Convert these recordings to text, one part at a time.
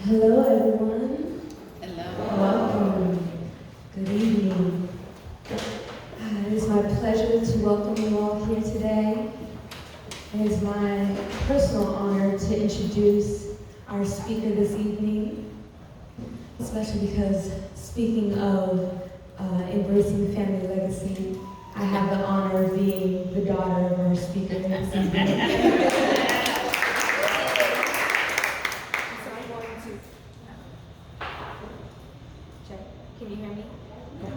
Hello, everyone. Hello. Welcome. Good evening. It is my pleasure to welcome you all here today. It is my personal honor to introduce our speaker this evening, especially because speaking of embracing family legacy, I have the honor of being the daughter of our speaker this evening. Can you hear me? No.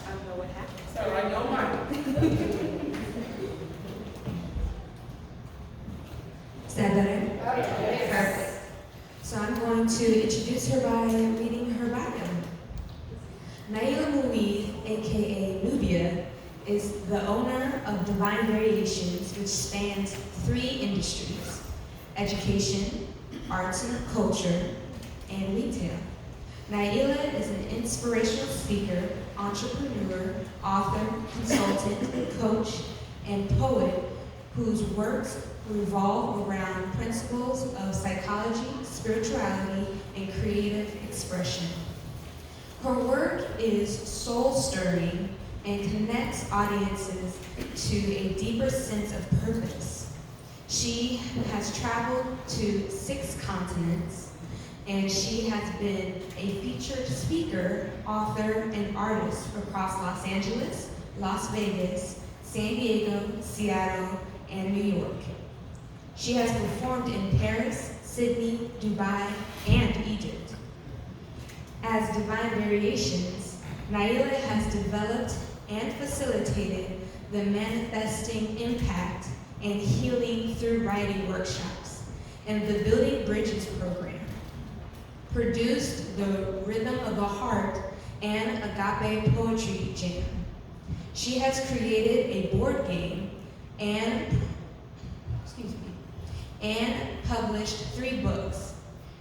I don't know what happened. All right, no mind. Is that better? Yes. Perfect. So I'm going to introduce her by reading her bio. Naila Muid, aka Nubia, is the owner of Divine Variations, which spans 3 industries: education, arts and culture, and retail. Naila is an inspirational speaker, entrepreneur, author, consultant, coach, and poet whose works revolve around principles of psychology, spirituality, and creative expression. Her work is soul-stirring and connects audiences to a deeper sense of purpose. She has traveled to 6 continents, and she has been a featured speaker, author, and artist across Los Angeles, Las Vegas, San Diego, Seattle, and New York. She has performed in Paris, Sydney, Dubai, and Egypt. As Divine Variations, Naila has developed and facilitated the Manifesting Impact and Healing Through Writing workshops and the Building Bridges program, produced the Rhythm of the Heart and Agape Poetry Jam. She has created a board game and published 3 books.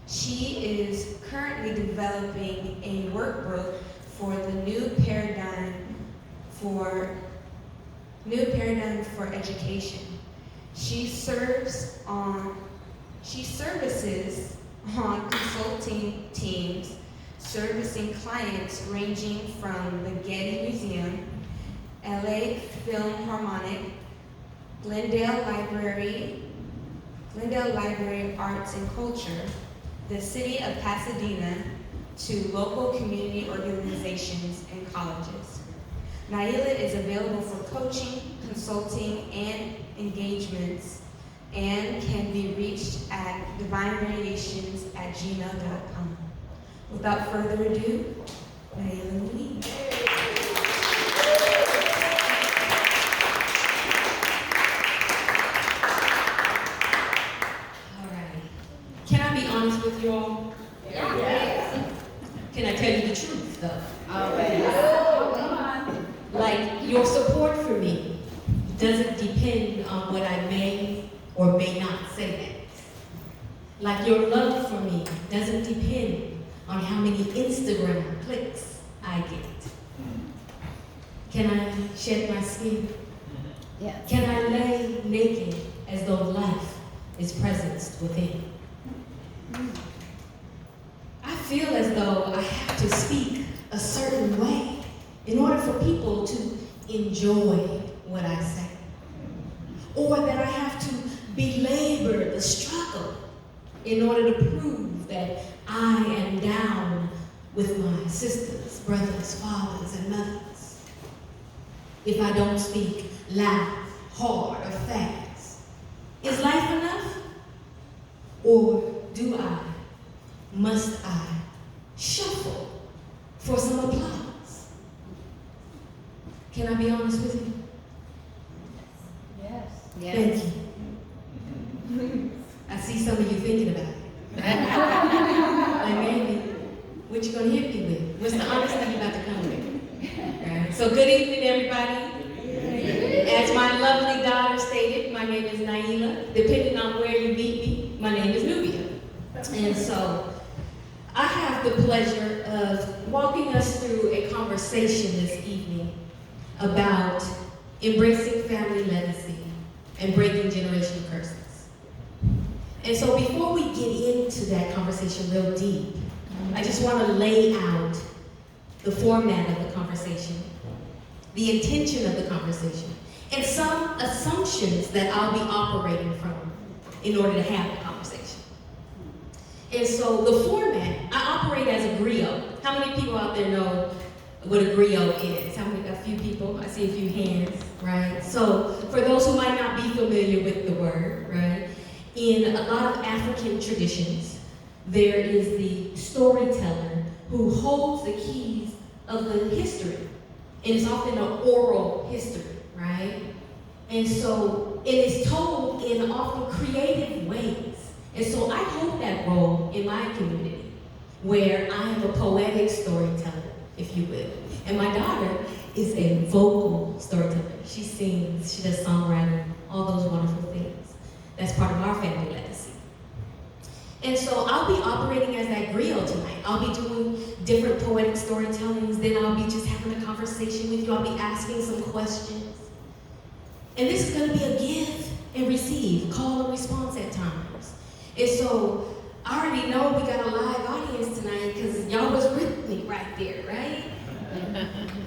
She is currently developing a workbook for the new paradigm for education. She services on consulting teams, servicing clients ranging from the Getty Museum, LA Philharmonic, Glendale Library Arts and Culture, the City of Pasadena, to local community organizations and colleges. Naila is available for coaching, consulting, and engagements, and can be reached at divinevariations@gmail.com. Without further ado, Naila Muid. All right. Can I be honest with you all? Yes. Can I tell you the truth, though? Always. Like, your support for me doesn't depend on what I may or may not say next. Like, your love for me doesn't depend on how many Instagram clicks I get. Can I shed my skin? Yes. Can I lay naked as though life is presenced within? I feel as though I have to speak a certain way in order for people to enjoy what I say. Or that I have to belabor the struggle in order to prove that I am down with my sisters, brothers, fathers, and mothers. If I don't speak loud, hard, or fast, is life enough? Or must I shuffle for some applause? Can I be honest with you? Yes. Thank you. I see some of you thinking about it. Like, maybe, what you gonna hit me with? What's the honest thing about to come with? Right. So good evening, everybody. As my lovely daughter stated, my name is Naila. Depending on where you meet me, my name is Nubia. And so, I have the pleasure of walking us through a conversation this evening about embracing family legacy and breaking generational curses. And so before we get into that conversation real deep, I just want to lay out the format of the conversation, the intention of the conversation, and some assumptions that I'll be operating from in order to have the conversation. And so the format, I operate as a griot. How many people out there know what a griot is? A few people, I see a few hands, right? So for those who might not be familiar with the word, right? In a lot of African traditions, there is the storyteller who holds the keys of the history. And it's often an oral history, right? And so it is told in often creative ways. And so I hold that role in my community, where I am a poetic storyteller, if you will. And my daughter is a vocal storyteller. She sings, she does songwriting, all those wonderful things. That's part of our family legacy. And so I'll be operating as that griot tonight. I'll be doing different poetic storytellings, then I'll be just having a conversation with you. I'll be asking some questions. And this is gonna be a give and receive, call and response at times. And so I already know we got a live audience tonight because y'all was with me right there, right?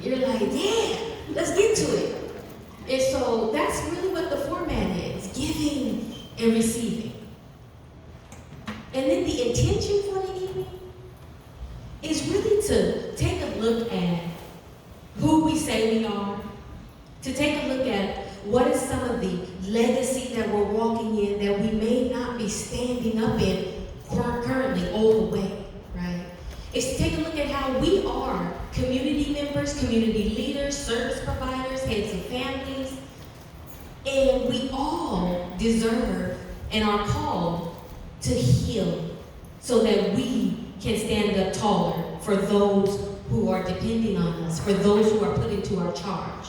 You're like, yeah, let's get to it. And so that's really what the format is, giving and receiving. And then the intention for the evening is really to take a look at who we say we are, to take a look at what is some of the legacy that we're walking in that we may not be standing up in currently all the way, right? It's to take a look at how we are community members, community leaders, service providers, heads of families, and we all deserve and are called to heal so that we can stand up taller for those who are depending on us, for those who are put into our charge,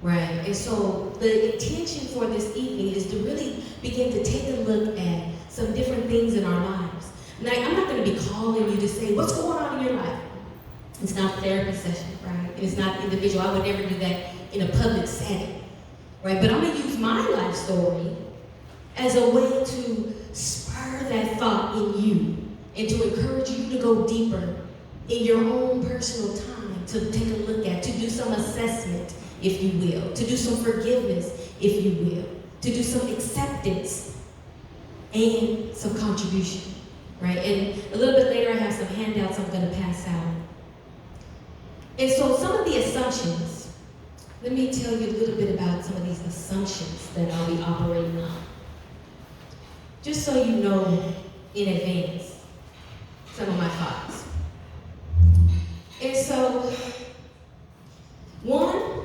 right? And so the intention for this evening is to really begin to take a look at some different things in our lives. Now, I'm not going to be calling you to say, what's going on in your life? It's not a therapy session, right? It's not individual. I would never do that in a public setting, right? But I'm going to use my life story as a way to spur that thought in you and to encourage you to go deeper in your own personal time, to take a look at, to do some assessment, if you will, to do some forgiveness, if you will, to do some acceptance and some contribution, right? And a little bit later, I have some handouts I'm going to pass out. And so some of the assumptions, let me tell you a little bit about some of these assumptions that I'll be operating on. Just so you know in advance some of my thoughts. And so, one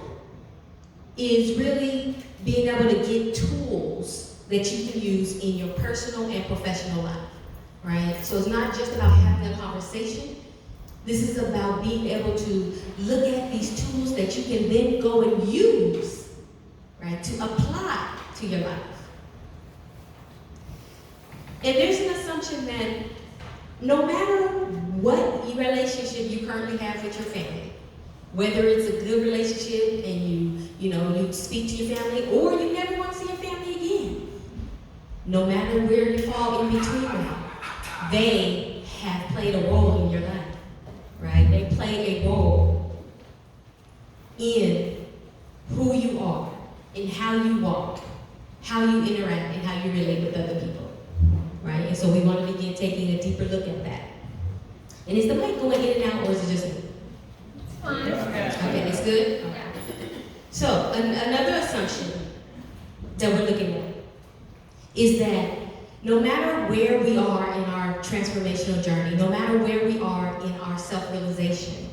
is really being able to get tools that you can use in your personal and professional life, right? So it's not just about having a conversation. This is about being able to look at these tools that you can then go and use, right, to apply to your life. And there's an assumption that no matter what relationship you currently have with your family, whether it's a good relationship and you speak to your family, or you never want to see your family again, no matter where you fall in between them, they have played a role in your life. Right? They play a role in who you are, in how you walk, how you interact, and how you relate with other people. Right? And so we want to begin taking a deeper look at that. And is the mic going in and out, or is it just me? It's fine. Okay, it's good? Okay. So, another assumption that we're looking at is that no matter where we are in our transformational journey, no matter where we are in our self-realization,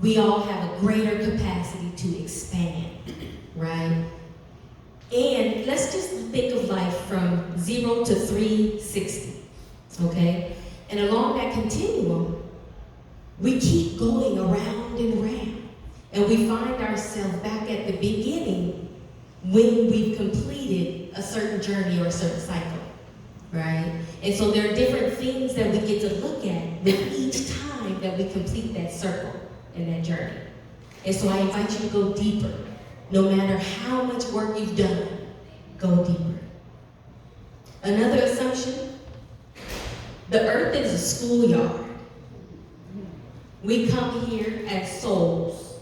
we all have a greater capacity to expand, right? And let's just think of life from 0 to 360, okay? And along that continuum, we keep going around and around. And we find ourselves back at the beginning when we've completed a certain journey or a certain cycle, right? And so there are different things that we get to look at with each time that we complete that circle and that journey. And so I invite you to go deeper. No matter how much work you've done, go deeper. Another assumption, the earth is a schoolyard. We come here as souls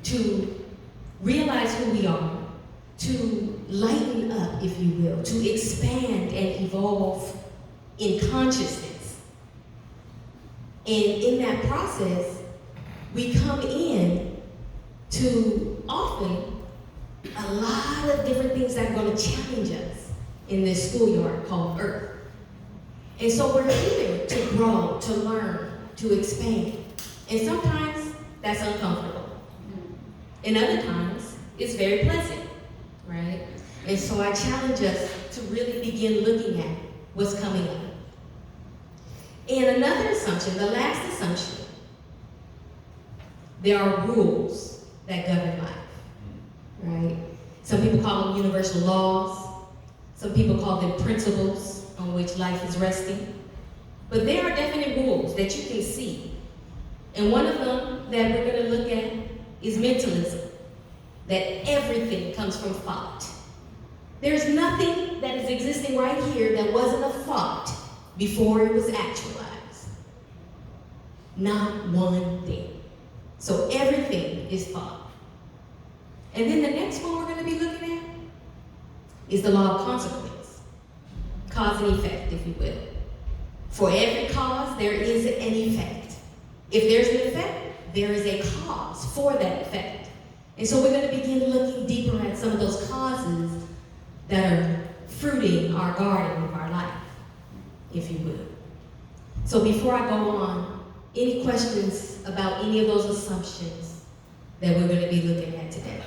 to realize who we are, to lighten up, if you will, to expand and evolve in consciousness. And in that process, we come in to often a lot of different things that are going to challenge us in this schoolyard called Earth. And so we're here to grow, to learn, to expand. And sometimes that's uncomfortable. And other times, it's very pleasant, right? And so I challenge us to really begin looking at what's coming up. And another assumption, the last assumption, there are rules that govern life, right? Some people call them universal laws. Some people call them principles on which life is resting. But there are definite rules that you can see. And one of them that we're going to look at is mentalism, that everything comes from thought. There's nothing that is existing right here that wasn't a thought before it was actualized. Not one thing. So everything is thought. And then the next one we're going to be looking at is the law of consequence. Cause and effect, if you will. For every cause, there is an effect. If there's an effect, there is a cause for that effect. And so we're going to begin looking deeper at some of those causes that are fruiting our garden of our life, if you will. So before I go on, any questions about any of those assumptions that we're going to be looking at today?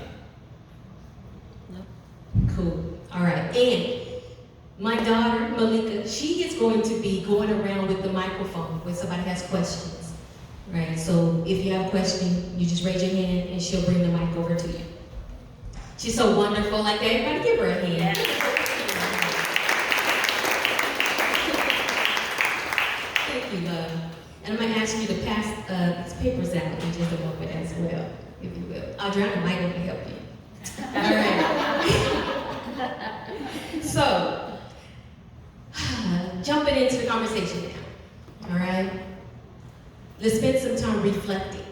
No? Cool. All right. And my daughter, Malika, she is going to be going around with the microphone when somebody has questions. Right? So if you have a question, you just raise your hand and she'll bring the mic over to you. She's so wonderful like that. Everybody give her a hand. Thank you, love. And I'm going to ask you to pass these papers out in just a moment as well, if you will. Adriana might want to help you. All right. So, jumping into the conversation now. All right? Let's spend some time reflecting.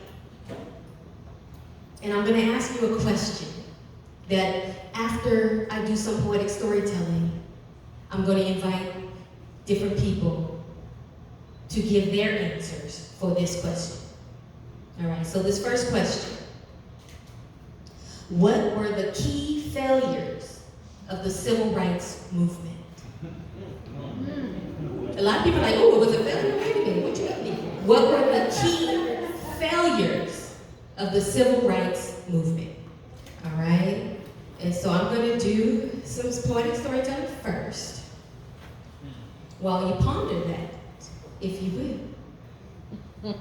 And I'm going to ask you a question that after I do some poetic storytelling, I'm going to invite different people to give their answers for this question. All right, so this first question. What were the key failures of the civil rights movement? A lot of people are like, oh, it was a failure? Wait a minute, what you mean? What were the key failures of the civil rights movement? All right? And so I'm going to do some poetic storytelling first while you ponder that, if you will.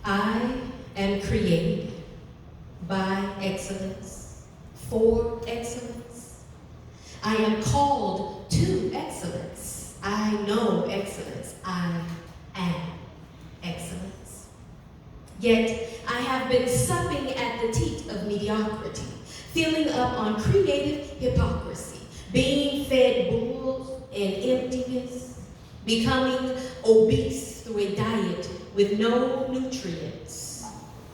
I am created by excellence, for excellence. I am called to excellence. I know excellence. I am excellence. Yet I have been supping at the teat of mediocrity, filling up on creative hypocrisy, being fed bulls and emptiness, becoming obese through a diet with no nutrients,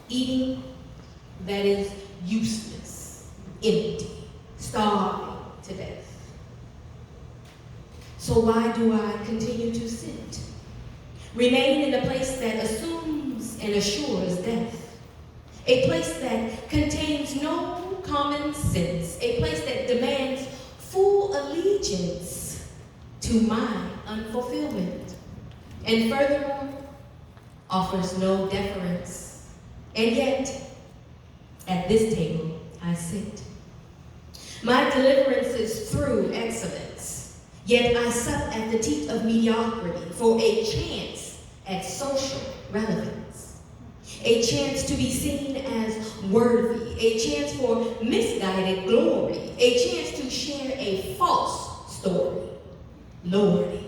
eating that is useless, empty, starving to death. So why do I continue to sit? Remain in a place that assumes and assures death, a place that contains no common sense, a place that demands full allegiance to my unfulfillment, and furthermore, offers no deference. And yet, at this table, I sit. My deliverance is through excellence, yet I sup at the teat of mediocrity for a chance at social relevance, a chance to be seen as worthy, a chance for misguided glory, a chance to share a false story, Lordy,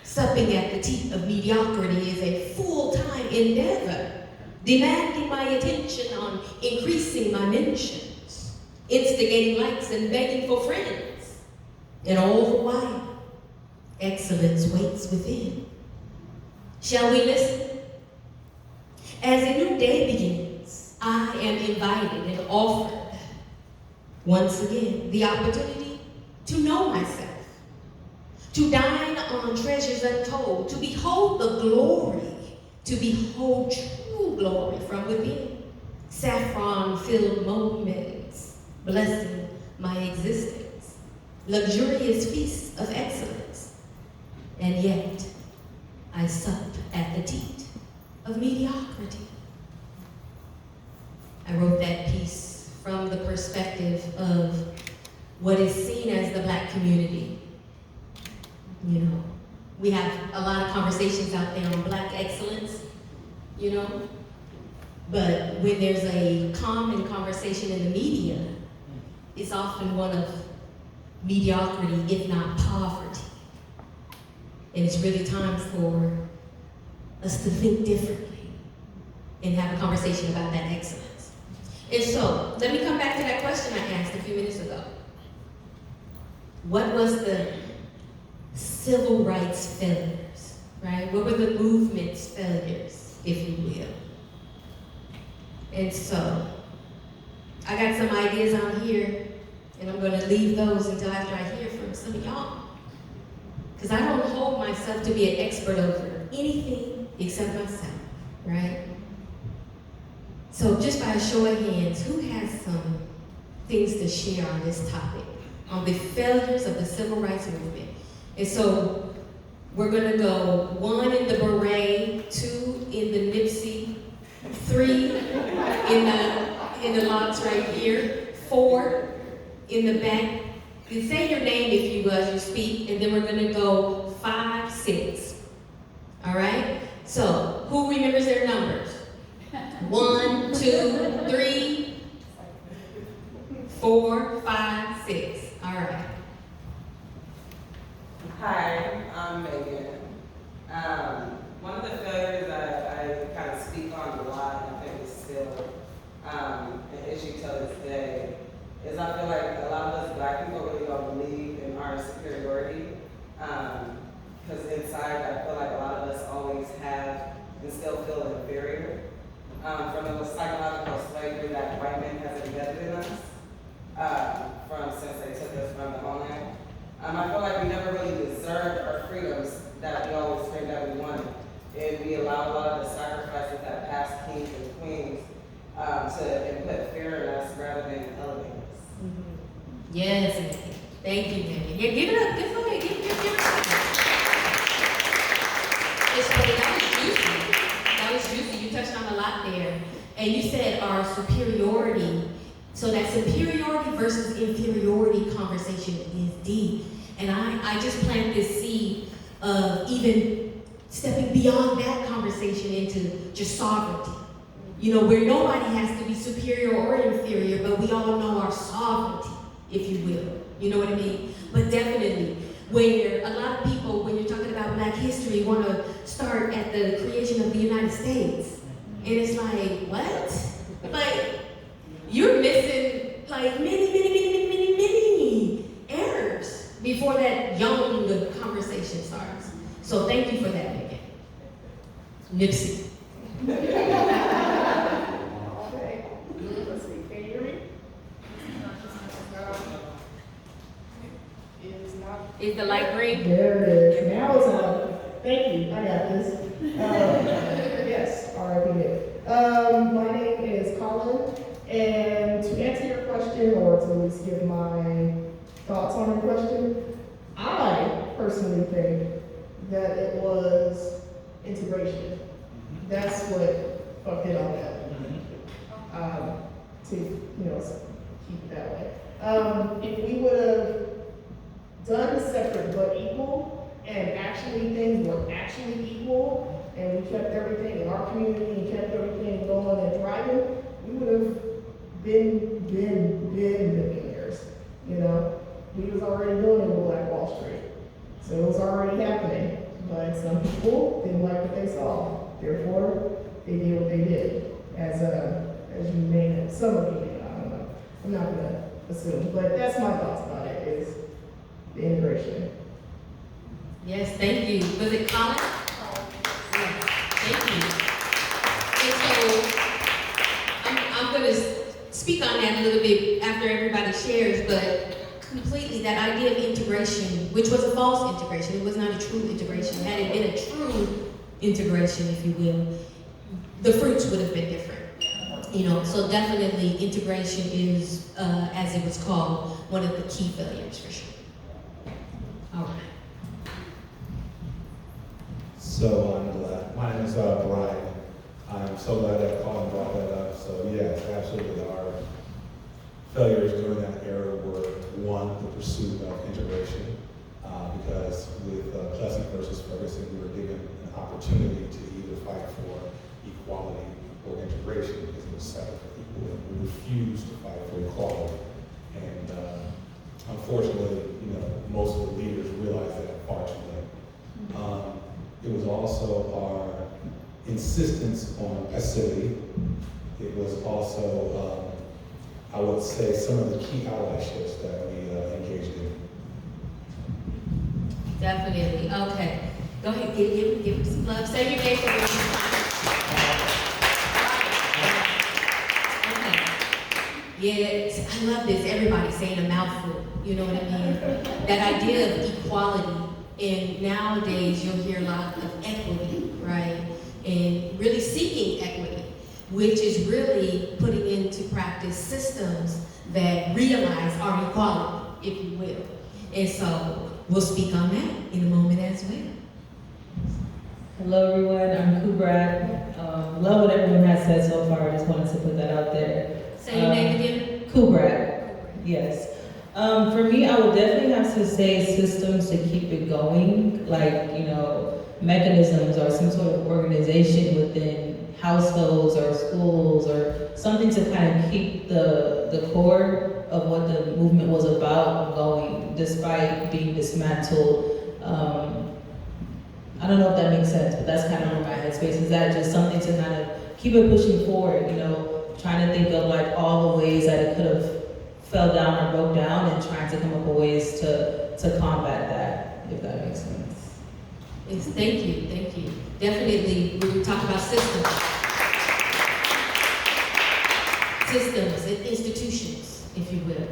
supping at the teat of mediocrity is a full-time endeavor, demanding my attention on increasing my mentions, instigating likes and begging for friends. And all the while, excellence waits within. Shall we listen? As a new day begins, I am invited and offered, once again, the opportunity to know myself, to dine on treasures untold, to behold the glory, to behold true glory from within. Saffron-filled moments blessing my existence, luxurious feasts of excellence, and yet I sup at the teat of mediocrity. I wrote that piece from the perspective of what is seen as the Black community. You know, we have a lot of conversations out there on Black excellence, you know, but when there's a common conversation in the media, it's often one of mediocrity, if not poverty. And it's really time for us to think differently and have a conversation about that excellence. And so, let me come back to that question I asked a few minutes ago. What was the civil rights failures, right? What were the movement's failures, if you will? And so, I got some ideas on here, and I'm going to leave those until after I hear from some of y'all. Because I don't hold myself to be an expert over anything except myself, right? So just by a show of hands, who has some things to share on this topic, on the failures of the civil rights movement? And so we're gonna go 1 in the beret, 2 in the Nipsey, 3 in the lots right here, 4 in the back. You say your name if you as you speak, and then we're gonna go 5, 6. All right? So who remembers their numbers? 1, 2, 3, 4, 5, 6. All right. Hi, I'm Megan. One of the failures I kind of speak on a lot, and I think is still an issue till this day, is I feel like a lot of us Black people really don't believe in our superiority. Because inside, I feel like a lot of us always have and still feel inferior. From the psychological slavery that white men has embedded in us, since they took us from the homeland. I feel like we never really deserved our freedoms that we always claimed that we wanted. And we allowed a lot of the sacrifices that past kings and queens to put fear in us rather than elevate us. Mm-hmm. Yes, thank you, Megan. Yeah, give it up. Give it up. So that was juicy. You touched on a lot there. And you said our superiority. So that superiority versus inferiority conversation is deep. And I just planted this seed of even stepping beyond that conversation into just sovereignty. You know, where nobody has to be superior or inferior, but we all know our sovereignty, if you will. You know what I mean? But definitely, where a lot of people, when you're talking about Black history, want to start at the creation of the United States. And it's like, what? Like, you're missing like many errors before that young conversation starts. So thank you for that, Megan. Nipsey. Okay. Let's see. Can you hear me? Is the light green? There it is. Now it's on. Thank you. I got this. Yes, R.I.P. My name is Colin, and to answer your question, or to at least give my thoughts on your question, I personally think that it was integration. That's what fucked it all up. To keep it that way. If we would have done separate but equal, and actually things were actually equal, and we kept everything in our community and kept everything going and thriving, we would have been millionaires. You know, we was already doing it with Black Wall Street. So it was already happening, but some people didn't like what they saw. Therefore, they did what they did. As you may know, some of you may know, I don't know. I'm not gonna assume, but that's my thoughts about it, is the integration. Yes, thank you. Was it Colin? Yes, thank you. And so, I'm going to speak on that a little bit after everybody shares, but completely that idea of integration, which was a false integration, it was not a true integration. Had it been a true integration, if you will, the fruits would have been different. You know, so definitely integration is, as it was called, one of the key failures for sure. All right. So I'm glad. My name is Brian. I'm so glad that Colin brought that up. So yes, absolutely. Our failures during that era were, one, the pursuit of integration, because with Plessy versus Ferguson, we were given an opportunity to either fight for equality or integration because it was set up for equal, and we refused to fight for equality. And unfortunately, most of the leaders realized that far too late. It was also our insistence on passivity. It was also, I would say, some of the key allyships that we engaged in. Definitely. Okay. Go ahead. Give him some love. Say your name for me. Okay. Yes, I love this. Everybody saying a mouthful. You know what I mean? That idea of equality. And nowadays you'll hear a lot of equity, right? And really seeking equity, which is really putting into practice systems that realize our equality, if you will. And so we'll speak on that in a moment as well. Hello everyone, I'm Kubrat. Love what everyone has said so far. I just wanted to put that out there. Say your name again. Kubrat. Yes. For me, I would definitely have to say systems to keep it going, like, mechanisms or some sort of organization within households or schools or something to kind of keep the core of what the movement was about going, despite being dismantled. I don't know if that makes sense, but that's kind of where my headspace is at, just something to kind of keep it pushing forward, trying to think of like all the ways that it could have fell down or broke down and trying to come up with ways to combat that, if that makes sense. Yes, thank you. Definitely, we talk about systems. Systems and institutions, if you will.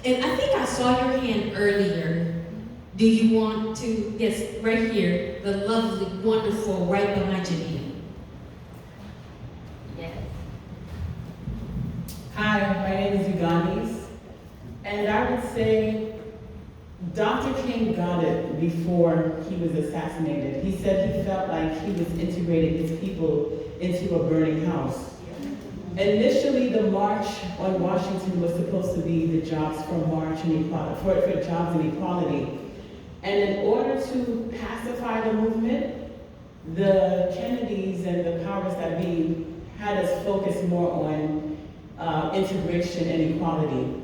And I think I saw your hand earlier. Do you want to, yes, right here, the lovely, wonderful, right behind you here. Yes. Hi, my name is Uganis. And I would say Dr. King got it before he was assassinated. He said he felt like he was integrating his people into a burning house. Initially, the March on Washington was supposed to be the jobs for March and equality, for jobs and equality. And in order to pacify the movement, the Kennedys and the powers that be had us focus more on integration and equality.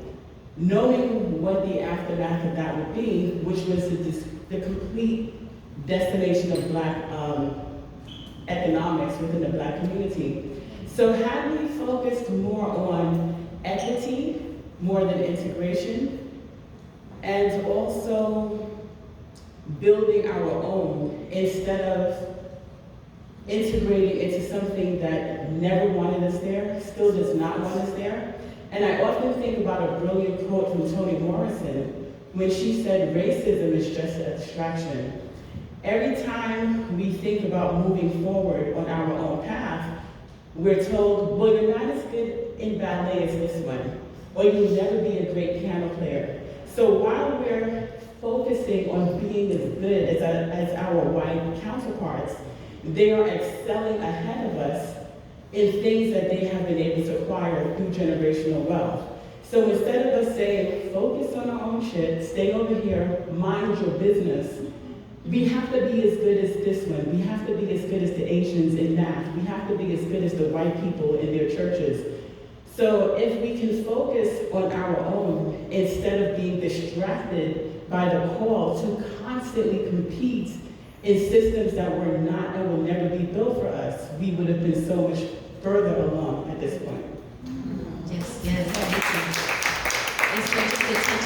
Knowing what the aftermath of that would be, which was the complete decimation of Black economics within the Black community. So had we focused more on equity, more than integration, and also building our own instead of integrating into something that never wanted us there, still does not want us there. And I often think about a brilliant quote from Toni Morrison when she said, racism is just a distraction. Every time we think about moving forward on our own path, we're told, well, you're not as good in ballet as this one, or you'll never be a great piano player. So while we're focusing on being as good as our white counterparts, they are excelling ahead of us in things that they have been able to acquire through generational wealth. So instead of us saying, focus on our own shit, stay over here, mind your business, we have to be as good as this one. We have to be as good as the Asians in math. We have to be as good as the white people in their churches. So if we can focus on our own instead of being distracted by the call to constantly compete in systems that were not and will never be built for us, we would have been so much further along at this point. Yes, thank you. And so just to touch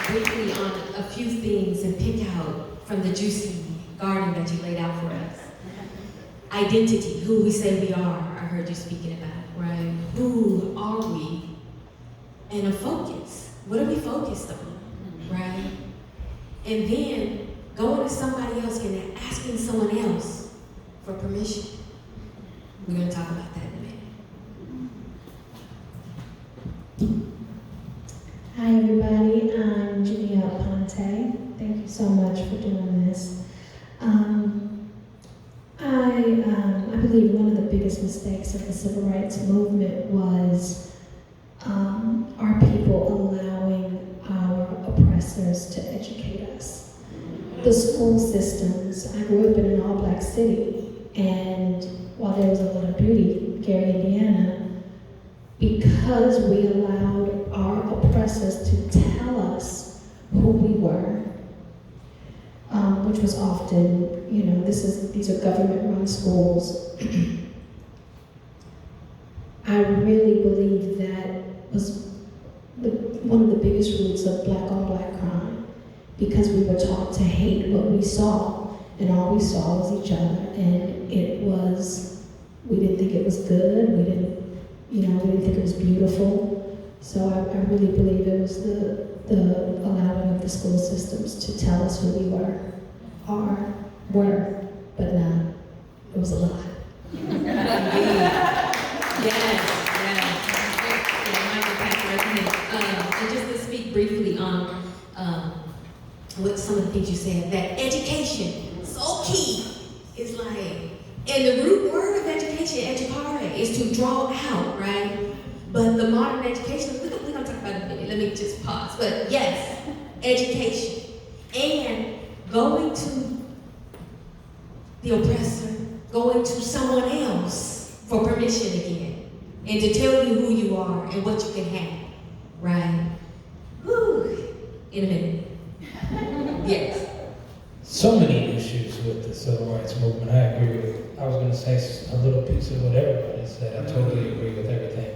briefly on a few things and pick out from the juicy garden that you laid out for us. Identity, who we say we are, I heard you speaking about, right? Who are we? And a focus. What are we focused on, right? And then going to somebody else and asking someone else for permission. We're going to talk about that in a minute. Hi everybody, I'm Janelle Ponte. Thank you so much for doing this. I believe one of the biggest mistakes of the civil rights movement was our people allowing our oppressors to educate us. The school systems, I grew up in an all-black city, and while there was a lot of beauty, Gary, Indiana, because we allowed our oppressors to tell us who we were, which was often, these are government-run schools. I really believe that was one of the biggest roots of black-on-black crime, because we were taught to hate what we saw, and all we saw was each other, and we didn't think it was good, we didn't think it was beautiful. So I really believe it was the allowing of the school systems to tell us who we were, but not. It was a lie. And just to speak briefly on what some of the things you said, that education, so key. It's like, and the root word of education, educare, is to draw out, right? But the modern education, we're going to talk about it in a minute. Let me just pause. But yes, education. And going to the oppressor, going to someone else for permission again, and to tell you who you are and what you can have, right? Woo! In a minute. Yes. So many issues with the civil rights movement. I agree with. I was going to say a little piece of what everybody said. I totally agree with everything.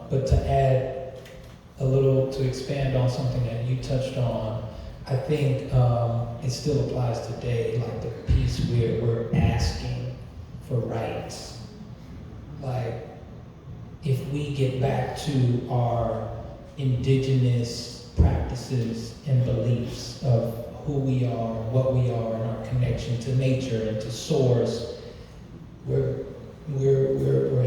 But to add a little, to expand on something that you touched on, I think it still applies today, like the piece where we're asking for rights. Like, if we get back to our indigenous practices and beliefs of who we are, what we are, and our connection to nature and to source, we're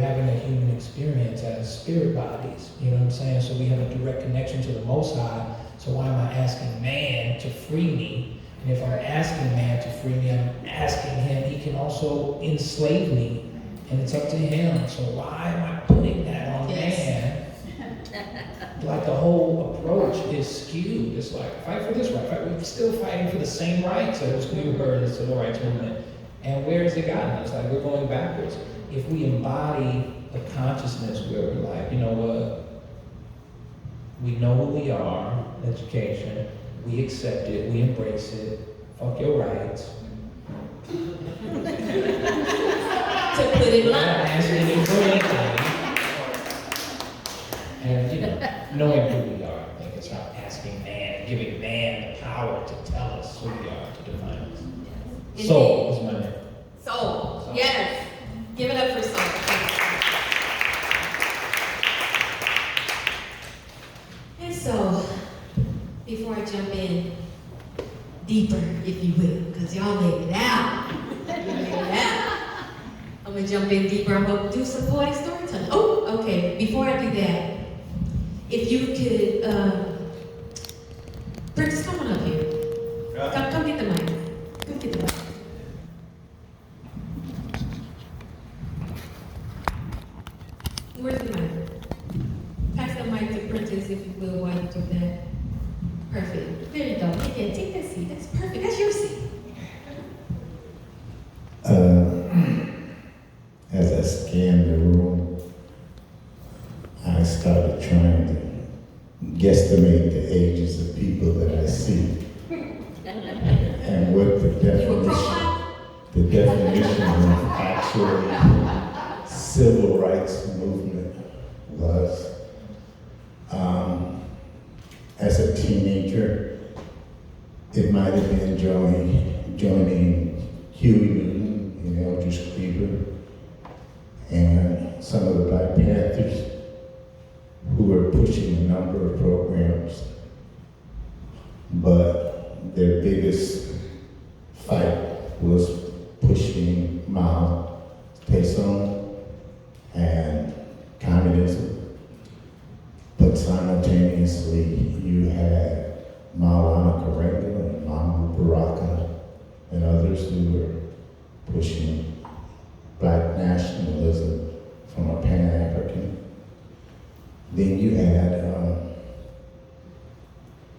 having a human experience as spirit bodies, you know what I'm saying? So we have a direct connection to the Most High. So why am I asking man to free me? And if I'm asking man to free me, I'm asking him, he can also enslave me, and it's up to him. So why am I putting that on man? Like, the whole approach is skewed. It's like, fight for this right. We're still fighting for the same rights as we were in the civil rights movement. And where has it gotten us? Like, we're going backwards. If we embody a consciousness where we're like, you know what? We know who we are, education. We accept it. We embrace it. Fuck your rights. To put it We're not asking you for anything. And, knowing who we are, I think it's not asking man, giving man the power to tell us who we are, to define us. Soul is my name. Soul. Yes. Give it up for soul. And so, before I jump in deeper, if you will, because y'all laid it out. I'm going to jump in deeper. I'm going to do some poetic storytelling. Oh, okay. Before I do that, if you could, Prentice, come on up here. Come get the mic. Come get the mic. Where's the mic? Pass the mic to Prentice, if you will, while you do that. Perfect. There you go. Yeah, take that seat. That's perfect. That's your seat. As I scanned the room, guesstimate the ages of people that I see. And what the definition of actually civil rights movement was. As a teenager, it might have been joining Huey Newton and Eldridge Cleaver and some of the Black Panthers who were pushing a number of programs, but their biggest fight was pushing Mao Zedong and communism. But simultaneously, you had Maulana Karenga and Mahmoud Baraka and others who were pushing Black nationalism from a Pan-African. Then you had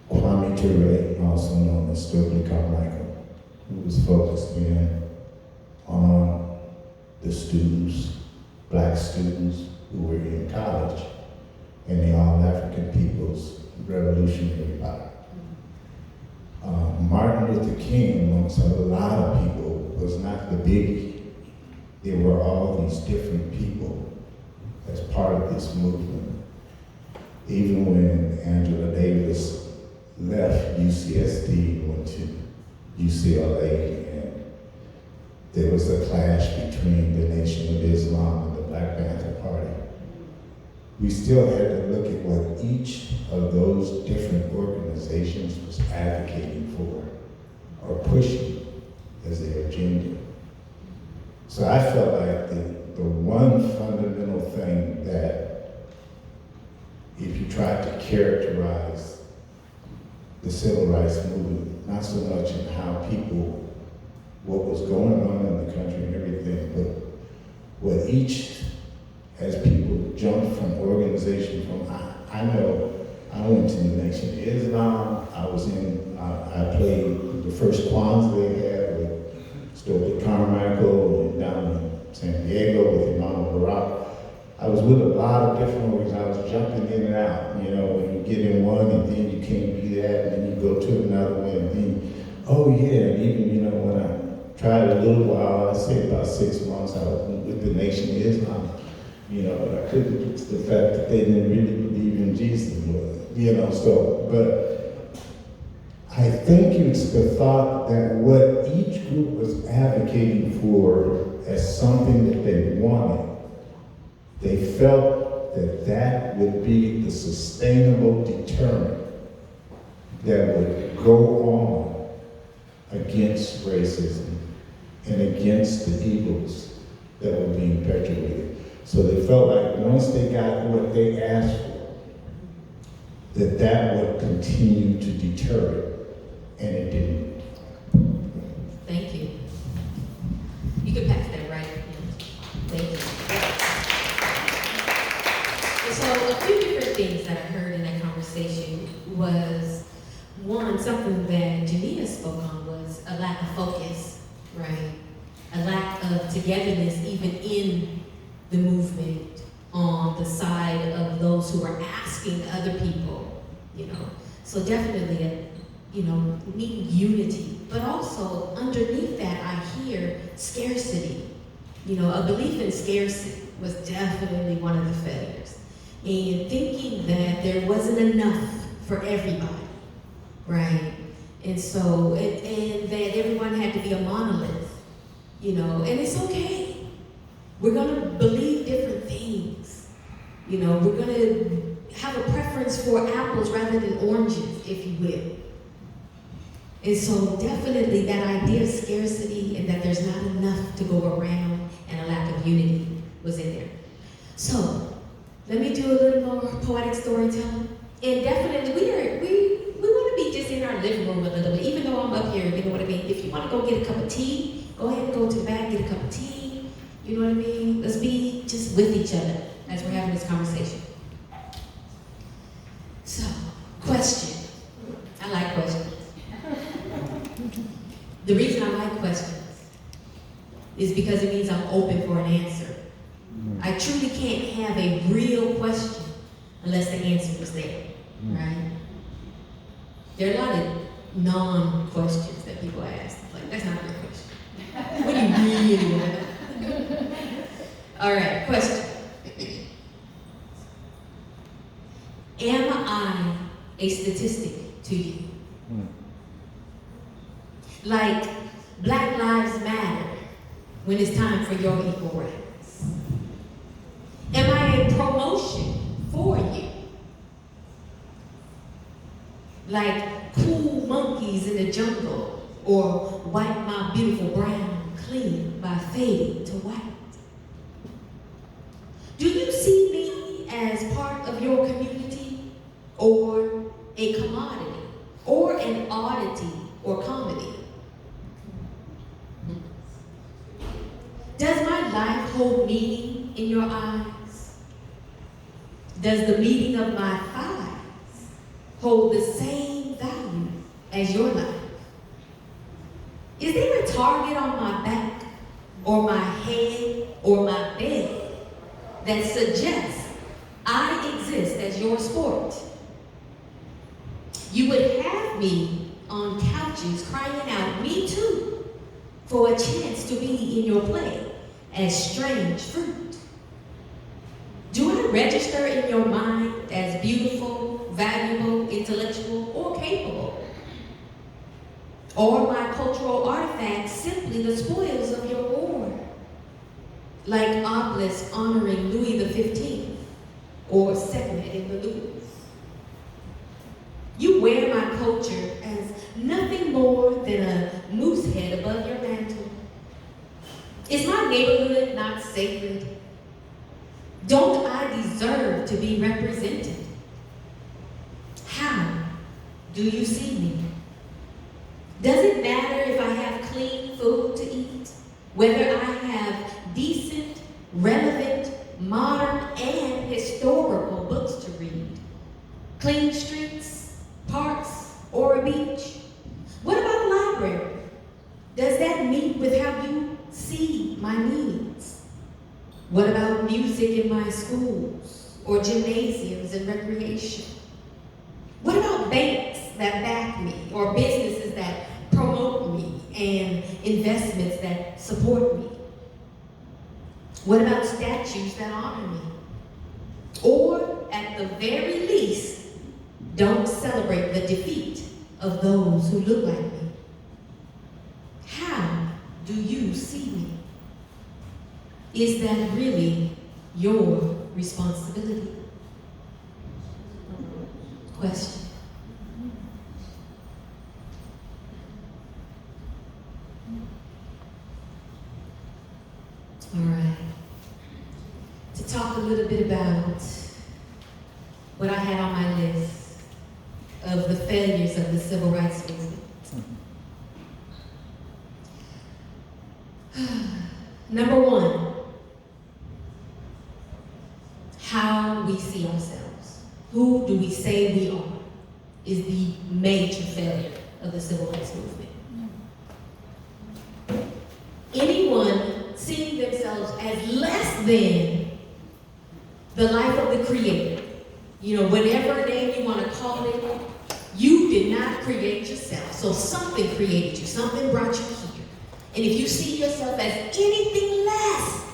Kwame Ture, also known as Stokely Carmichael, who was focused in on the students, Black students who were in college in the All-African People's Revolutionary Party. Martin Luther King, amongst a lot of people, was not the biggie. There were all these different people as part of this movement. Even when Angela Davis left UCSD, went to UCLA, and there was a clash between the Nation of Islam and the Black Panther Party. We still had to look at what each of those different organizations was advocating for or pushing as their agenda. So I felt like the one fundamental thing that if you tried to characterize the civil rights movement, not so much in how people, what was going on in the country and everything, but what each, as people jumped from organization I know I went to the Nation of Islam. I played the first Kwanzaa they had with Stokely Carmichael and down in San Diego with Imam Barak. I was with a lot of different organizations. I was jumping in and out, when you get in one and then you can't be that, and then you go to another one, and then, and even, when I tried a little while, I say about 6 months, I was with the Nation of Islam. But I couldn't fix the fact that they didn't really believe in Jesus, but I think it's the thought that what each group was advocating for as something that they wanted, they felt that would be the sustainable deterrent that would go on against racism and against the evils that were being perpetuated. So they felt like once they got what they asked for, that would continue to deter it, and it didn't. Thank you. You can pass that, right? Thank you. And so a few different things that I heard in that conversation was, one, something that Jania spoke on was a lack of focus, right? A lack of togetherness even in the movement on the side of those who are asking other people, So definitely, needing unity, but also underneath that, I hear scarcity. A belief in scarcity was definitely one of the failures. And thinking that there wasn't enough for everybody, right? And so, and that everyone had to be a monolith, and it's okay. We're gonna believe different things. We're gonna have a preference for apples rather than oranges, if you will. And so definitely that idea of scarcity and that there's not enough to go around and a lack of unity was in there. So let me do a little more poetic storytelling. And definitely we want to be just in our living room a little bit, even though I'm up here, you know what I mean? If you want to go get a cup of tea, go ahead and go to the back, get a cup of tea. You know what I mean? Let's be just with each other as we're having this conversation. So, question. I like questions. The reason I like questions is because it means I'm open for an answer. I truly can't have a real question unless the answer is there. right? There are a lot of non-questions that people ask. It's like, that's not a real question. What do you really want to know? All right, question. Am I a statistic to you? Like Black Lives Matter when it's time for your equal rights? Am I a promotion for you? Like cool monkeys in the jungle, or wipe my beautiful brown clean by fading to white? Do you see me as part of your community, or a commodity, or an oddity or comedy? Does my life hold meaning in your eyes? Does the meaning of my thighs hold the same value as your life? Is there a target on my back, or my head, or my bed that suggests I exist as your sport? You would have me on couches crying out, "Me too," for a chance to be in your play as strange fruit. Do I register in your mind as beautiful, valuable, intellectual, or capable? Or my cultural artifacts simply the spoils of your war? Like obelisks honoring Louis XV, or Sekhmet in the Louvre. You wear my culture as nothing more than a moose head above your mantle. Is my neighborhood not sacred? Don't I deserve to be represented? How do you see me? Does it matter if I have clean food to eat? Whether I have decent, relevant, modern, and historical books to read? Clean streets, parks, or a beach? What about a library? Does that meet with how you see my needs? What about music in my schools, or gymnasiums and recreation? What about banks that back me, or businesses that promote me, and investments that support me? What about statues that honor me? Or, at the very least, don't celebrate the defeat of those who look like me? How do you see me? Is that really your responsibility? Question. All right. To talk a little bit about what I had on my list of the failures of the civil rights movement. Number one, how we see ourselves. Who do we say we are is the major failure of the civil rights movement. Anyone seeing themselves as less than the life of the Creator, whatever name you want to call it, you did not create yourself. So something created you, something brought you here. And if you see yourself as anything less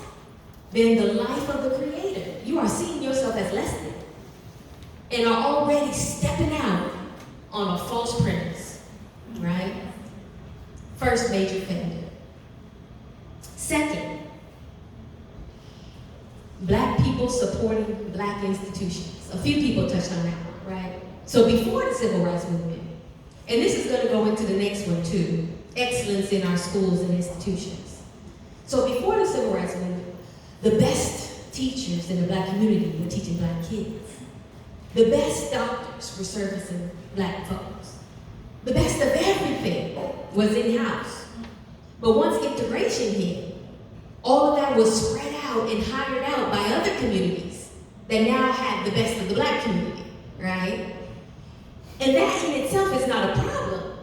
than the life of the Creator, you are seeing yourself as less than, and are already stepping out on a false premise, right? First major failure. Second, Black people supporting Black institutions. A few people touched on that one, right? So before the civil rights movement, and this is going to go into the next one too, excellence in our schools and institutions. So before the civil rights movement, the best teachers in the Black community were teaching Black kids. The best doctors were servicing Black folks. The best of everything was in-house. But once integration hit, all of that was spread out and hired out by other communities that now have the best of the Black community, right? And that in itself is not a problem.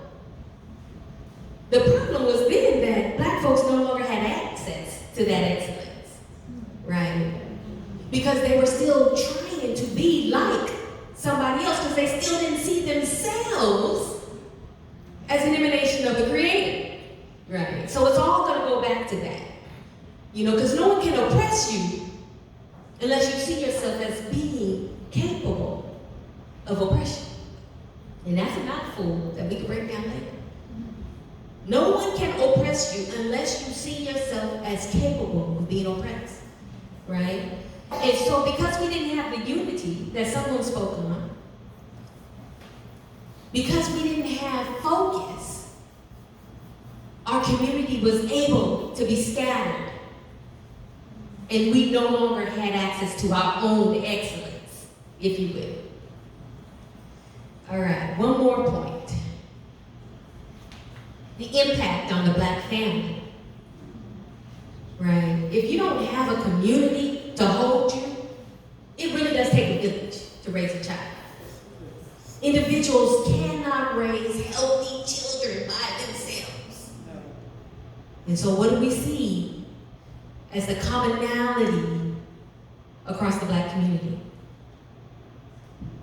The problem was then that Black folks no longer had access to that excellence, right? Because they were still trying to be like somebody else, because because they still didn't see themselves as an emanation of the Creator. Right? So it's all going to go back to that. You know, because no one can oppress you unless you see yourself as being capable of oppression. And that's a mouthful that we can break down later. No one can oppress you unless you see yourself as capable of being oppressed. Right? And so because we didn't have the unity that someone spoke on, because we didn't have focus, our community was able to be scattered. And we no longer had access to our own excellence, if you will. All right, one more point. The impact on the Black family. Right? If you don't have a community to hold you, it really does take a village to raise a child. Individuals cannot raise healthy children by themselves. And so what do we see as the commonality across the Black community?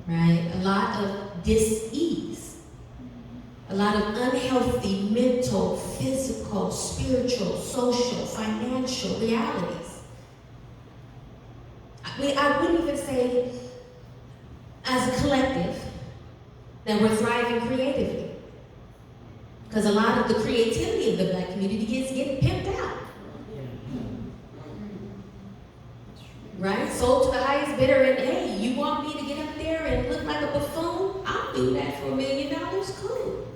Right? A lot of dis-ease. A lot of unhealthy mental, physical, spiritual, social, financial realities. I wouldn't even say as a collective that we're thriving creatively. Because a lot of the creativity of the Black community gets pimped out. Right? Sold to the highest bidder, and hey, you want me to get up there and look like a buffoon? I'll do that for $1 million, cool.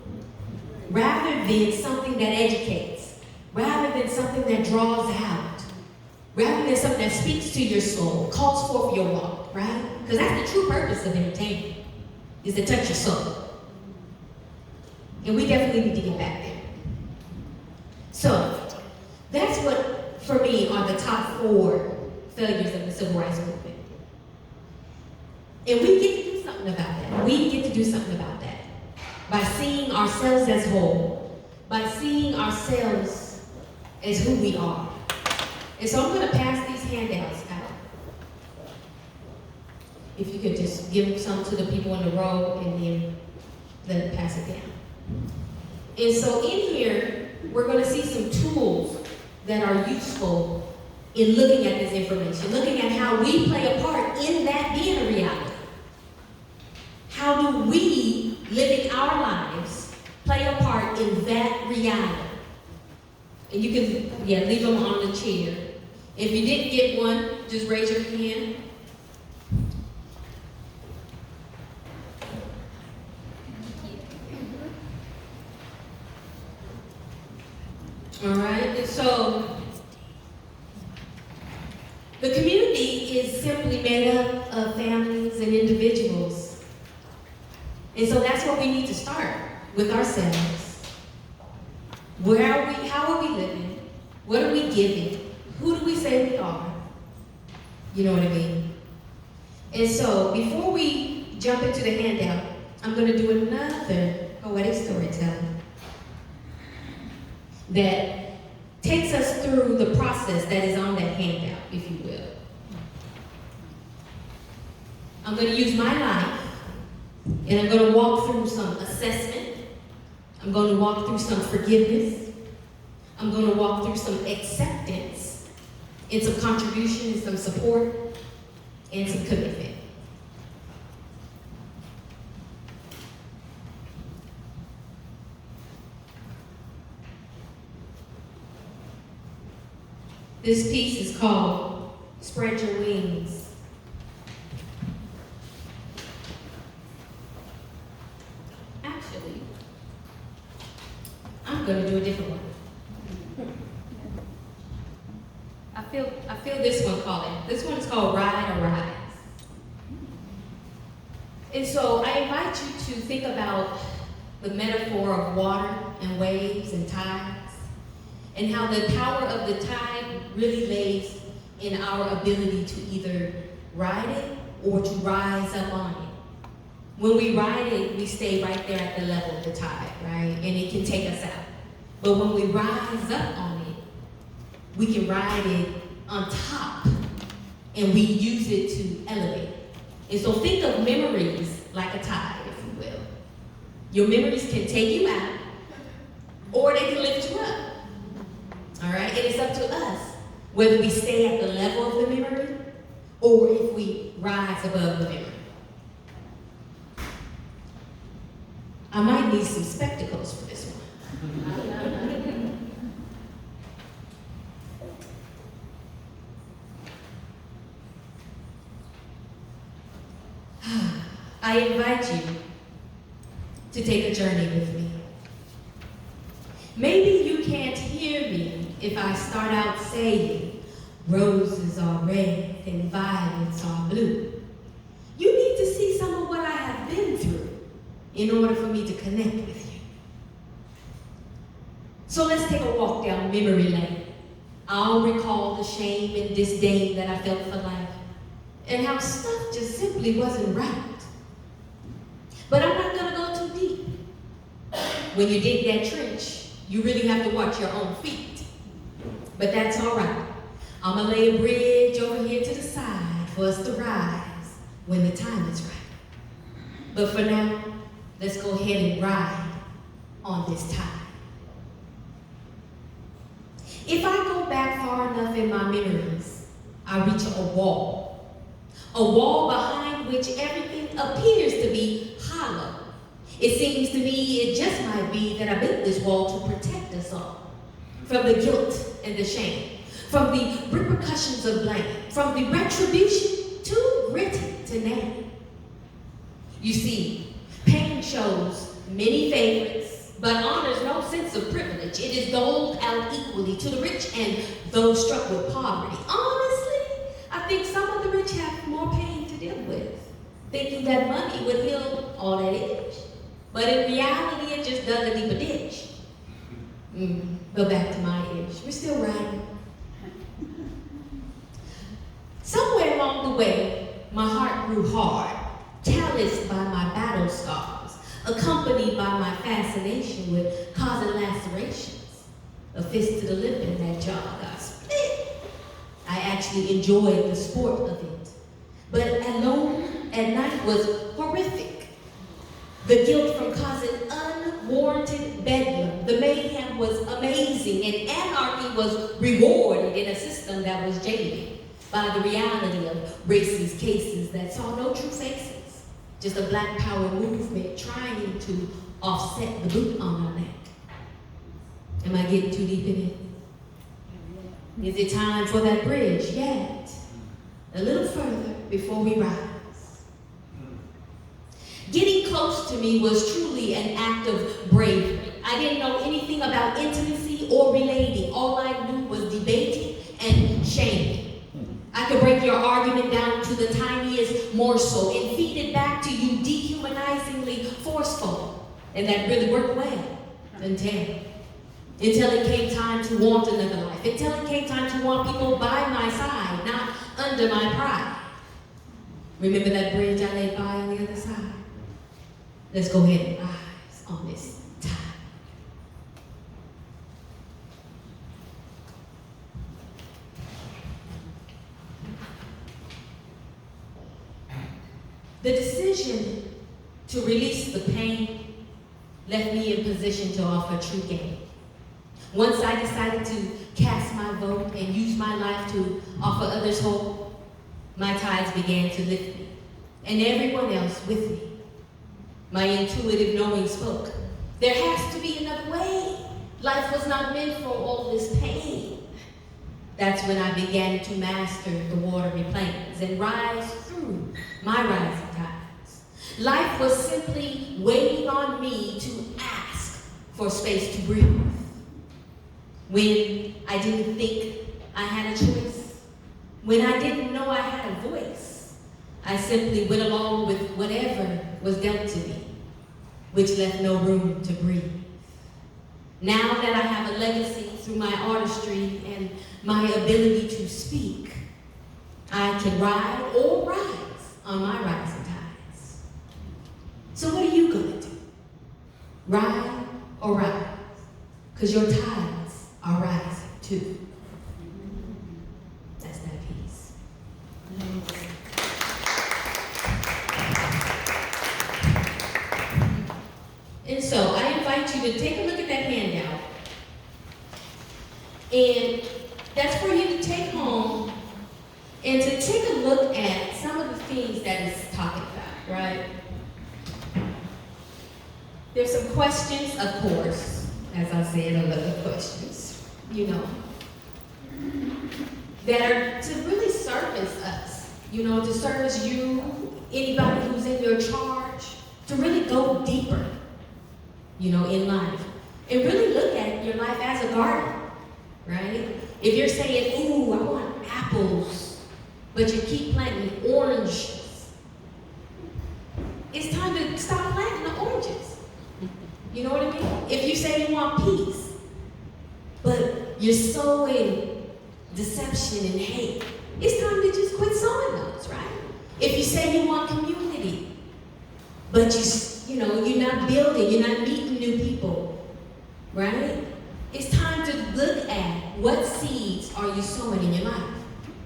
Rather than something that educates, rather than something that draws out, rather than something that speaks to your soul, calls forth your walk, right? Because that's the true purpose of entertainment, is to touch your soul. And we definitely need to get back there. So, that's what, for me, are the top 4 failures of the Civil Rights Movement. And we get to do something about that. We get to do something about that. By seeing ourselves as whole, by seeing ourselves as who we are. And so I'm going to pass these handouts out. If you could just give some to the people in the row and then let it pass it down. And so in here, we're going to see some tools that are useful in looking at this information, looking at how we play a part in that being a reality. How do we, living our lives, play a part in that reality? And you can, leave them on the chair. If you didn't get one, just raise your hand. All right, and so the community is simply made up of families and individuals. And so that's where we need to start, with ourselves. Where are we? How are we living? What are we giving? Who do we say we are? You know what I mean? And so before we jump into the handout, I'm going to do another poetic storytelling that takes us through the process that is on that handout, if you will. I'm going to use my life, and I'm going to walk through some assessment. I'm going to walk through some forgiveness. I'm going to walk through some acceptance, and some contribution, and some support, and some commitment. This piece is called Spread Your Wings. Actually, I'm going to do a different one. I feel this one calling. This one is called Ride or Rise. And so I invite you to think about the metaphor of water and waves and tides, and how the power of the tide really lays in our ability to either ride it or to rise up on it. When we ride it, we stay right there at the level of the tide, right? And it can take us out. But when we rise up on it, we can ride it on top, and we use it to elevate. And so think of memories like a tide, if you will. Your memories can take you out, or they can lift you up. All right? It is up to us whether we stay at the level of the memory or if we rise above the memory. I might need some spectacles for this one. I invite you to take a journey with me. Maybe you can't hear me if I start out saying, roses are red and violets are blue. You need to see some of what I have been through in order for me to connect with you. So let's take a walk down memory lane. I'll recall the shame and disdain that I felt for life and how stuff just simply wasn't right. But I'm not gonna go too deep. When you dig that trench, you really have to watch your own feet. But that's all right. I'm gonna lay a bridge over here to the side for us to rise when the time is right. But for now, let's go ahead and ride on this tide. If I go back far enough in my memories, I reach a wall behind which everything appears to be hollow. It seems to me it just might be that I built this wall to protect us all from the guilt and the shame, from the repercussions of blame, from the retribution too gritty to name. You see, pain shows many favorites, but honors no sense of privilege. It is doled out equally to the rich and those struck with poverty. Honestly, I think some of the rich have more pain to deal with, thinking that money would heal all that itch. But in reality, it just dug a deeper ditch. Go back to my itch. We're still riding. Somewhere along the way, my heart grew hard, calloused by my battle scars, accompanied by my fascination with causing lacerations. A fist to the lip and that jaw got split. I actually enjoyed the sport of it, but alone at night was horrific. The guilt from causing unwarranted bedlam, the mayhem was amazing, and anarchy was rewarded in a system that was jaded by the reality of racist cases that saw no true faces, just a black power movement trying to offset the boot on our neck. Am I getting too deep in it? Is it time for that bridge yet? A little further before we rise. Getting close to me was truly an act of bravery. I didn't know anything about intimacy or relating. All I knew was debating and shaming. I could break your argument down to the tiniest morsel and feed it back to you dehumanizingly forceful. And that really worked well until it came time to want another life. Until it came time to want people by my side, not under my pride. Remember that bridge I laid by on the other side? Let's go ahead and rise on this tide. The decision to release the pain left me in position to offer true gain. Once I decided to cast my vote and use my life to offer others hope, my tides began to lift me, and everyone else with me. My intuitive knowing spoke. There has to be another way. Life was not meant for all this pain. That's when I began to master the watery plains and rise through my rising tides. Life was simply waiting on me to ask for space to breathe. When I didn't think I had a choice, when I didn't know I had a voice, I simply went along with whatever was dealt to me, which left no room to breathe. Now that I have a legacy through my artistry and my ability to speak, I can ride or rise on my rising tides. So what are you gonna do? Ride or rise? Because your tides are rising too. That's that piece. And so I invite you to take a look at that handout. And that's for you to take home and to take a look at some of the things that it's talking about, right? There's some questions, of course, as I said, a lot of questions, you know, that are to really service us, you know, to service you, anybody who's in your charge, to really go deeper, you know, in life. And really look at your life as a garden, right? If you're saying, ooh, I want apples, but you keep planting oranges, it's time to stop planting the oranges. You know what I mean? If you say you want peace, but you're sowing deception and hate, it's time to just quit sowing those, right? If you say you want community, but you're not building, you're not meeting new people, right? It's time to look at what seeds are you sowing in your life,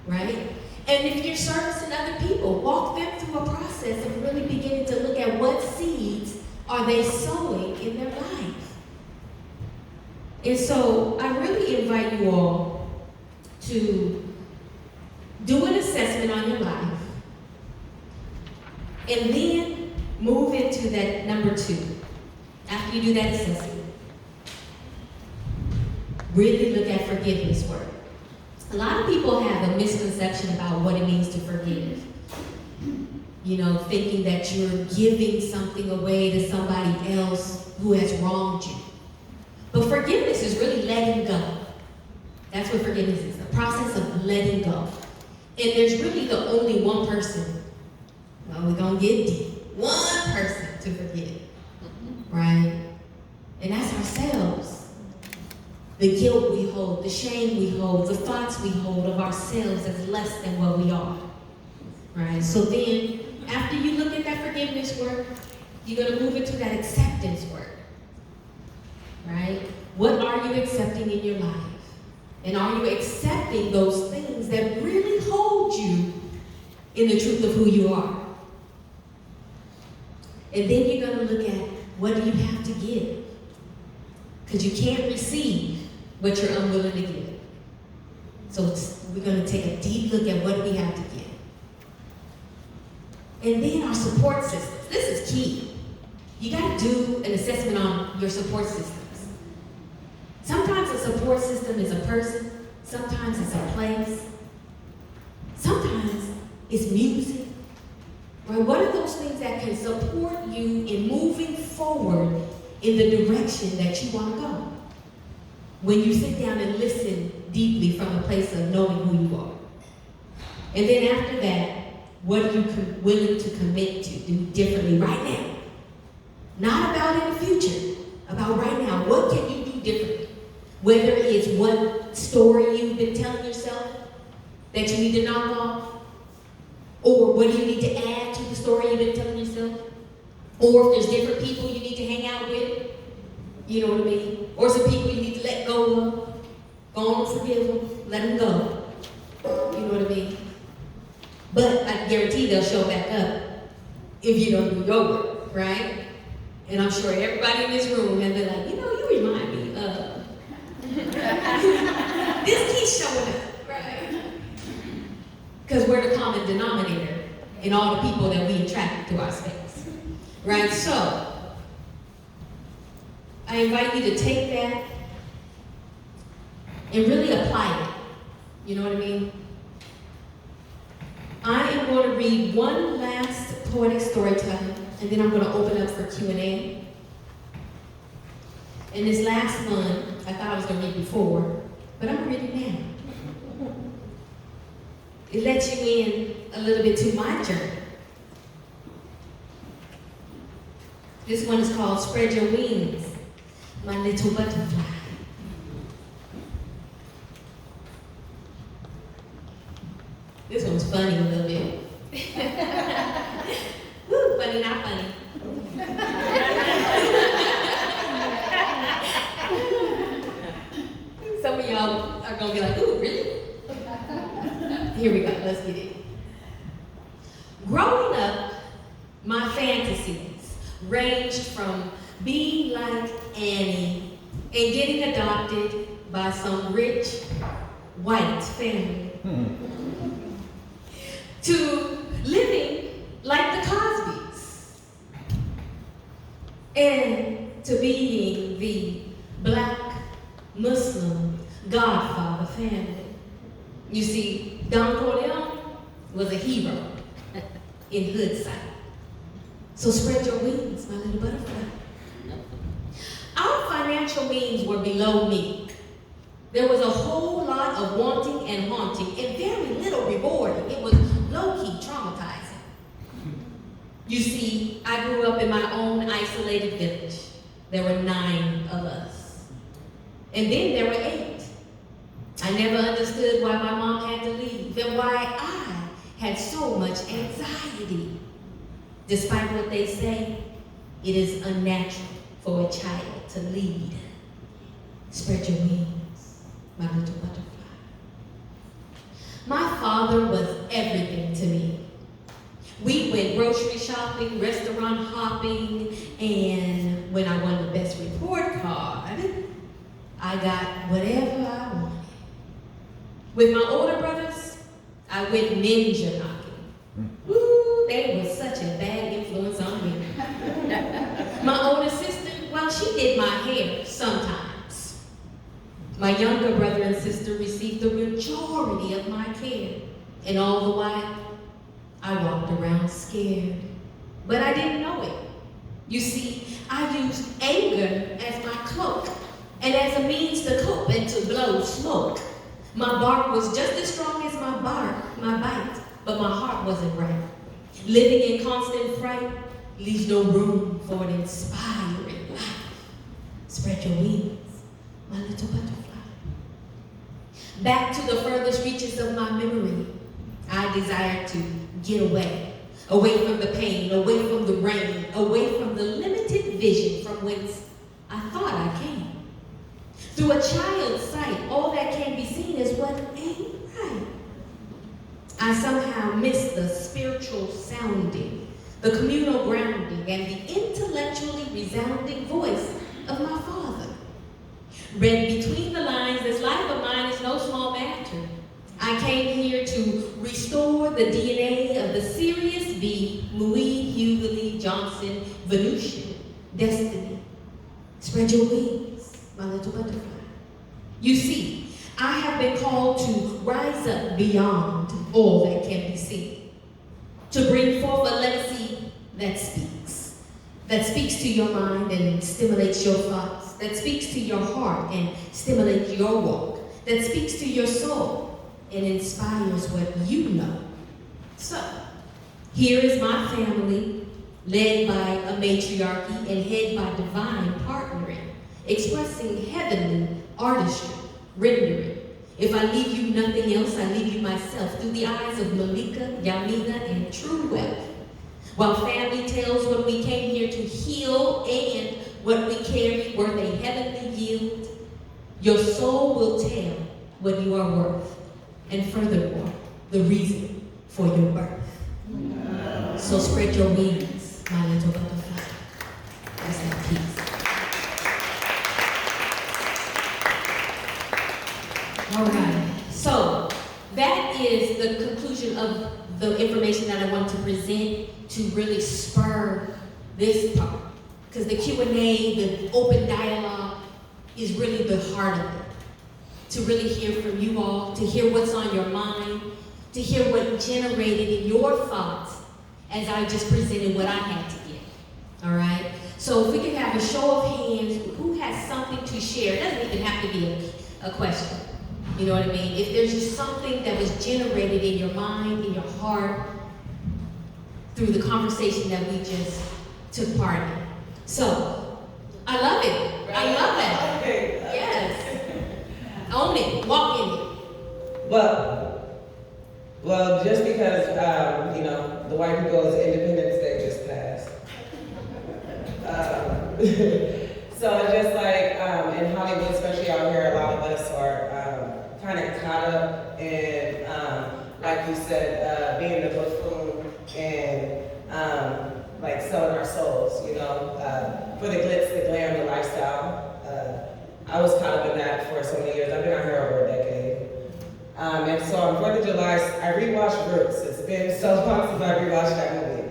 right? And if you're servicing other people, walk them through a process of really beginning to look at what seeds are they sowing in their life. And so I really invite you all to do an assessment on your life and then move into that number 2. After you do that assessment, really look at forgiveness work. A lot of people have a misconception about what it means to forgive. You know, thinking that you're giving something away to somebody else who has wronged you. But forgiveness is really letting go. That's what forgiveness is, the process of letting go. And there's really the only one person, well, we're gonna get deep, one person to forgive, right? And that's ourselves. The guilt we hold, the shame we hold, the thoughts we hold of ourselves as less than what we are, right? So then, after you look at that forgiveness work, you're gonna move into that acceptance work, right? What are you accepting in your life? And are you accepting those things that really hold you in the truth of who you are? And then you're gonna look at what do you have to give? Because you can't receive what you're unwilling to give. So we're gonna take a deep look at what we have to give. And then our support systems. This is key. You gotta do an assessment on your support systems. Sometimes a support system is a person, sometimes it's a place, sometimes it's music. Right? What are those things that can support you in moving forward in the direction that you want to go? When you sit down and listen deeply from a place of knowing who you are. And then after that, what are you willing to commit to do differently right now? Not about in the future, about right now. What can you do differently? Whether it's what story you've been telling yourself that you need to knock off, or what do you need to add to the story you've been telling yourself, or if there's different people you need to hang out with, you know what I mean? Or some people you need to let go of, go on, forgive them, let them go, you know what I mean? But I guarantee they'll show back up if you don't do your work, right? And I'm sure everybody in this room has been like, you remind me of. This keeps showing up, right? Because we're the common denominator in all the people that we attract to our space, right? So, I invite you to take that and really apply it. You know what I mean? I am going to read one last poetic storytelling, and then I'm going to open up for Q&A. And this last one, I thought I was going to read before, but I'm reading now. It lets you in a little bit to my journey. This one is called Spread Your Wings, My Little Butterfly. This one's funny a little bit. Woo, funny, not funny. Some of y'all are gonna be like, ooh, really? Here we go, let's get it. Growing up, my fantasies ranged from being like Annie and getting adopted by some rich white family to living like the Cosbys and to being the black Muslim Godfather family. You see, Don Corleone was a hero in hood sight. So spread your wings, my little butterfly. Our financial means were below me. There was a whole lot of wanting and haunting and very little rewarding. It was low-key traumatizing. You see, I grew up in my own isolated village. There were 9 of us. And then there were 8. I never understood why my mom had to leave and why I had so much anxiety. Despite what they say, it is unnatural for a child to lead. Spread your wings, my little butterfly. My father was everything to me. We went grocery shopping, restaurant hopping, and when I won the best report card, I got whatever I wanted. With my older brothers, I went ninja knocking. Ooh, they were such a bad influence on me. My older sister, well, she did my hair sometimes. My younger brother and sister received the majority of my care, and all the while, I walked around scared. But I didn't know it. You see, I used anger as my cloak, and as a means to cope and to blow smoke. My bark was just as strong as my bite, but my heart wasn't right. Living in constant fright leaves no room for an inspiring life. Spread your wings, my little butterfly. Back to the furthest reaches of my memory, I desire to get away from the pain, away from the rain, away from the limited vision from whence I thought I came. Through a child's sight, all that can be seen is what ain't right. I somehow miss the spiritual sounding, the communal grounding, and the intellectually resounding voice of my father. Read between the lines, this life of mine is no small matter. I came here to restore the DNA of the Sirius B. Muid Hughley Johnson Venusian destiny. Spread your wings, my little butterfly. You see, I have been called to rise up beyond all that can be seen, to bring forth a legacy that speaks to your mind and stimulates your thoughts, that speaks to your heart and stimulates your walk, that speaks to your soul and inspires what you know. So, here is my family, led by a matriarchy and head by divine partnering, expressing heavenly artistry, rendering. If I leave you nothing else, I leave you myself through the eyes of Malika, Yamina, and True Wealth. While family tells what we came here to heal and what we carry worth a heavenly yield, your soul will tell what you are worth, and furthermore, the reason for your birth. So spread your wings, my little butterfly. Rest in peace. All right, so that is the conclusion of the information that I want to present to really spur this part. Because the Q&A, the open dialogue is really the heart of it. To really hear from you all, to hear what's on your mind, to hear what generated in your thoughts as I just presented what I had to give. All right? So if we could have a show of hands, who has something to share? It doesn't even have to be a question. You know what I mean? If there's just something that was generated in your mind, in your heart, through the conversation that we just took part in. So, I love it. Right. I love that. Okay. Yes. Own it. Walk in it. Well, just because, the white people's Independence Day just passed. So it's just like, in Hollywood, especially out here, a lot of us are kind of caught up in, like you said, being the buffoon and like selling our souls, you know, for the glitz, the glam, the lifestyle. I was caught up in that for so many years. I've been out here over a decade. And so on 4th of July, I rewatched Roots. It's been so long since I rewatched that movie.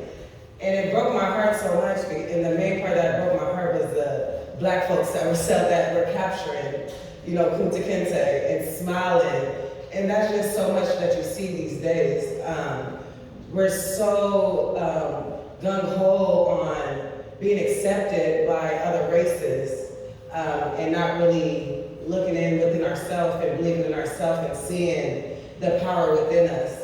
And it broke my heart so much, and the main part that broke my heart was the black folks that were capturing, you know, Kunta Kinte and smiling. And that's just so much that you see these days. We're so gung-ho on being accepted by other races and not really looking within ourselves and believing in ourselves and seeing the power within us.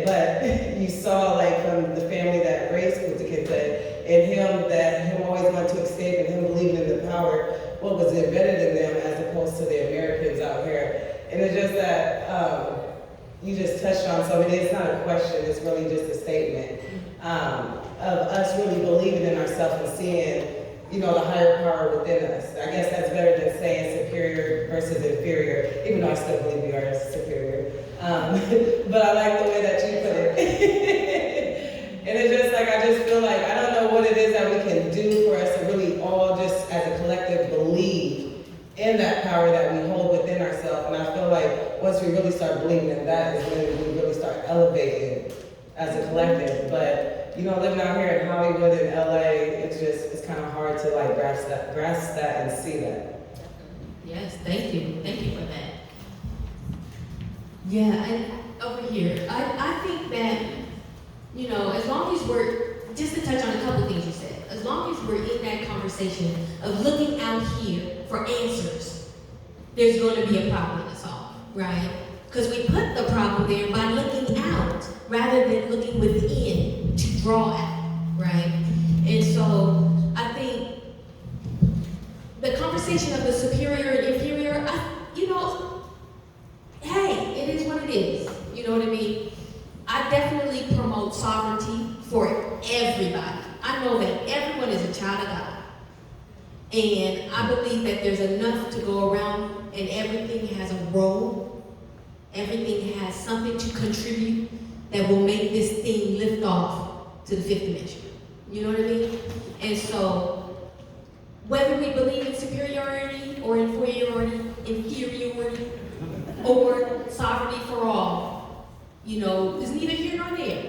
But you saw, like, from the family that raised Kunta Kinte and him always wanting to escape and him believing in the power, what was embedded in them as opposed to the Americans out here. And it's just that you just touched on something. It's not a question, it's really just a statement of us really believing in ourselves and seeing, you know, the higher power within us. I guess that's better than saying superior versus inferior, even though I still believe we are superior. But I like the way that you put it. And it's just like, I just feel like, I don't know what it is that we can do for us to really all just as a collective believe in that power that we hold within ourselves. And I feel like once we really start believing in that is when we really start elevating as a collective. But, you know, living out here in Hollywood and LA, it's kind of hard to like grasp that and see that. Yes, thank you for that. Yeah, and over here, I think that, you know, as long as just to touch on a couple things you said, as long as we're in that conversation of looking out here for answers, there's going to be a problem to solve, right? Because we put the problem there by looking out rather than looking within to draw out, right? And so I think the conversation of the superior and inferior, hey, it is what it is. You know what I mean? I definitely promote sovereignty for everybody. I know that everyone is a child of God. And I believe that there's enough to go around and everything has a role. Everything has something to contribute that will make this thing lift off to the fifth dimension. You know what I mean? And so, whether we believe in superiority or inferiority, or sovereignty for all, you know, is neither here nor there.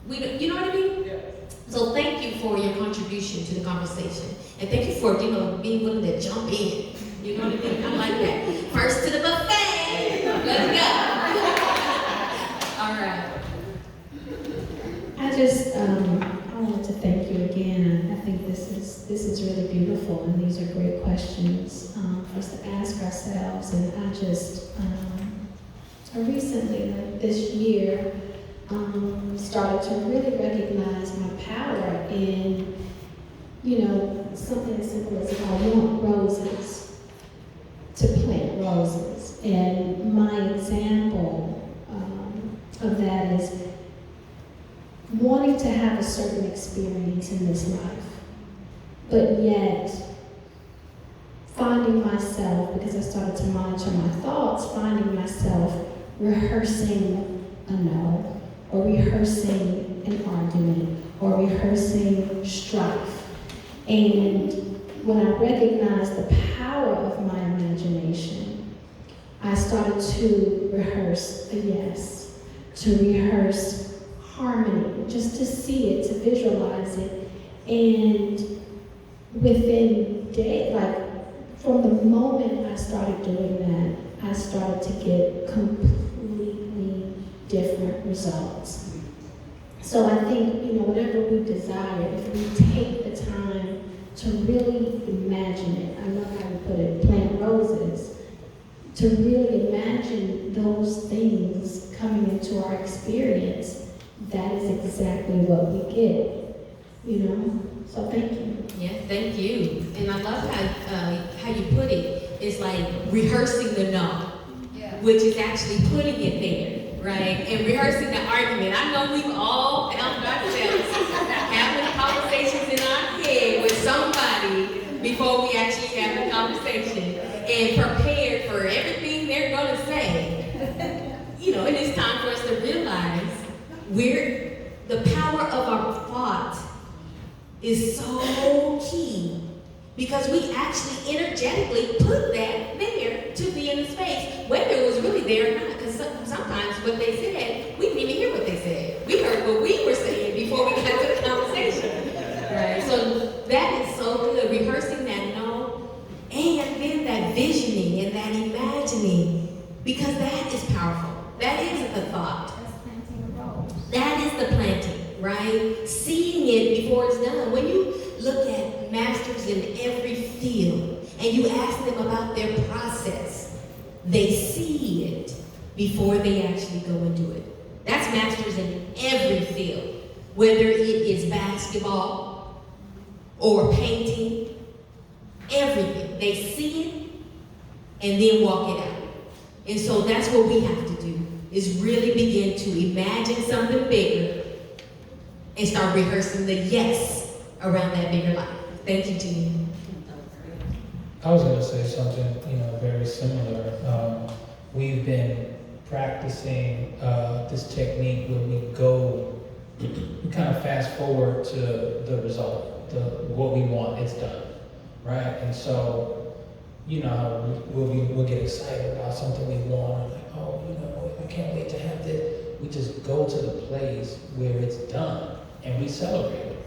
You know what I mean? Yeah. So thank you for your contribution to the conversation. And thank you for, you know, being willing to jump in. You know what I mean? I like that. First to the buffet. Let's go. All right. I wanted to thank you again. I think this is really beautiful, and these are great questions for us to ask ourselves. And I recently, like this year, started to really recognize my power in, you know, something as simple as if I want roses, to plant roses. And my example of that is wanting to have a certain experience in this life, but yet finding myself, because I started to monitor my thoughts, finding myself rehearsing a no, or rehearsing an argument, or rehearsing strife. And when I recognized the power of my imagination, I started to rehearse a yes, to rehearse harmony, just to see it, to visualize it. And within days, like from the moment I started doing that, I started to get completely different results. So I think, you know, whatever we desire, if we take the time to really imagine it, I love how you put it, plant roses, to really imagine those things coming into our experience, that is exactly what we get, you know? So thank you. Yeah, thank you. And I love how you put it. It's like rehearsing the no, which is actually putting it there, right? And rehearsing the argument. I know we've all found ourselves having conversations in our head with somebody before we actually have the conversation and prepared for everything they're going to say. You know, and it's time for us to realize the power of our thought is so key because we actually energetically put that there to be in the space, whether it was really there or not. Because sometimes what they said, we didn't even hear what they said. We heard what we were saying before we got to the conversation. Right? So that is so good, rehearsing that no, and then that visioning and that imagining, because that is powerful. That is the thought. That's planting a rose. That is the planting, right? Seeing it before it's done. When you look at masters in every field and you ask them about their process, they see it before they actually go and do it. That's masters in every field, whether it is basketball or painting, everything. They see it and then walk it out. And so that's what we have to do, is really begin to imagine something bigger and start rehearsing the yes around that bigger life. Thank you, Jeannie. I was going to say something, very similar. We've been practicing this technique where we kind of fast forward to the result, what we want, it's done, right? And so, we'll get excited about something we want, like, I can't wait to have this. We just go to the place where it's done and we celebrate it.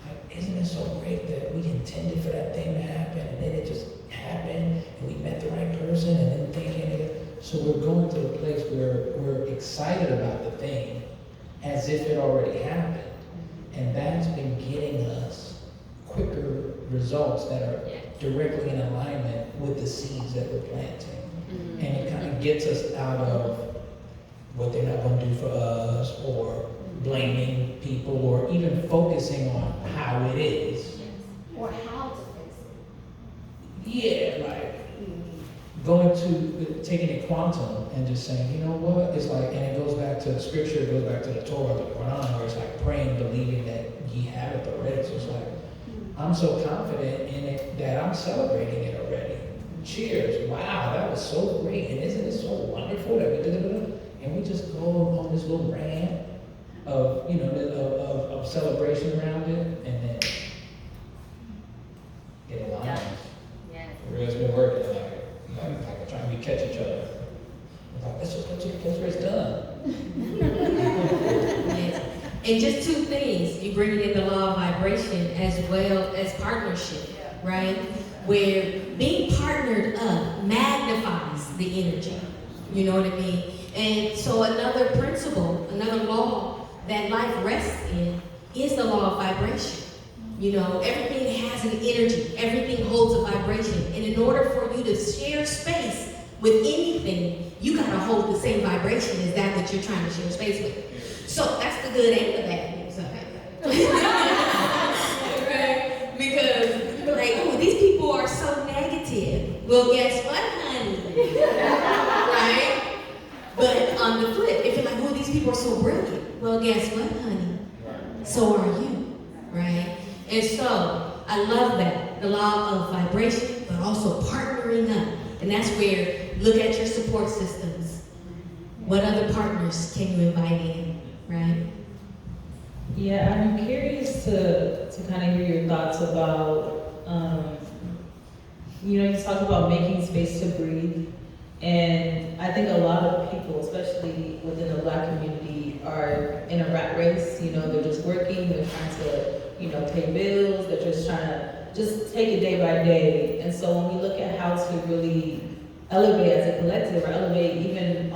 Like, isn't it so great that we intended for that thing to happen and then it just happened and we met the right person and then thinking, so we're going to the place where we're excited about the thing as if it already happened. And that's been getting us quicker results that are directly in alignment with the seeds that we're planting. And it kind of gets us out of what they're not going to do for us, or blaming people, or even focusing on how it is. Or how to fix it. Yeah, like going to taking it quantum and just saying, you know what, it's like, and it goes back to scripture, it goes back to the Torah, the Quran, where it's like praying, believing that ye have it already. So it's like, I'm so confident in it that I'm celebrating it already. Cheers, wow, that was so great, and isn't it so wonderful that we did it? And we just go on this little rant of, of celebration around it, and then get in line. Yes. It's been working, like trying to catch each other. It's like, let's get where it's done. Yes. And just two things, you bring it in the law of vibration as well as partnership, right? Where being partnered up magnifies the energy, you know what I mean? And so another principle, another law that life rests in is the law of vibration. Everything has an energy, everything holds a vibration. And in order for you to share space with anything, you gotta hold the same vibration as that you're trying to share space with. So that's the good and the bad news of it. Right? Because you're like, oh, these people are so negative. Well, guess what, honey? Right? But on the flip, if you're like, oh, these people are so brilliant. Well, guess what, honey? So are you. Right? And so I love that. The law of vibration, but also partnering up. And that's where, look at your support systems. What other partners can you invite in, right? Yeah, I'm curious to kind of hear your thoughts about, you talk about making space to breathe. And I think a lot of people, especially within the Black community, are in a rat race. They're just working, they're trying to, pay bills, they're just trying to just take it day by day. And so when we look at how to really elevate as a collective, or elevate even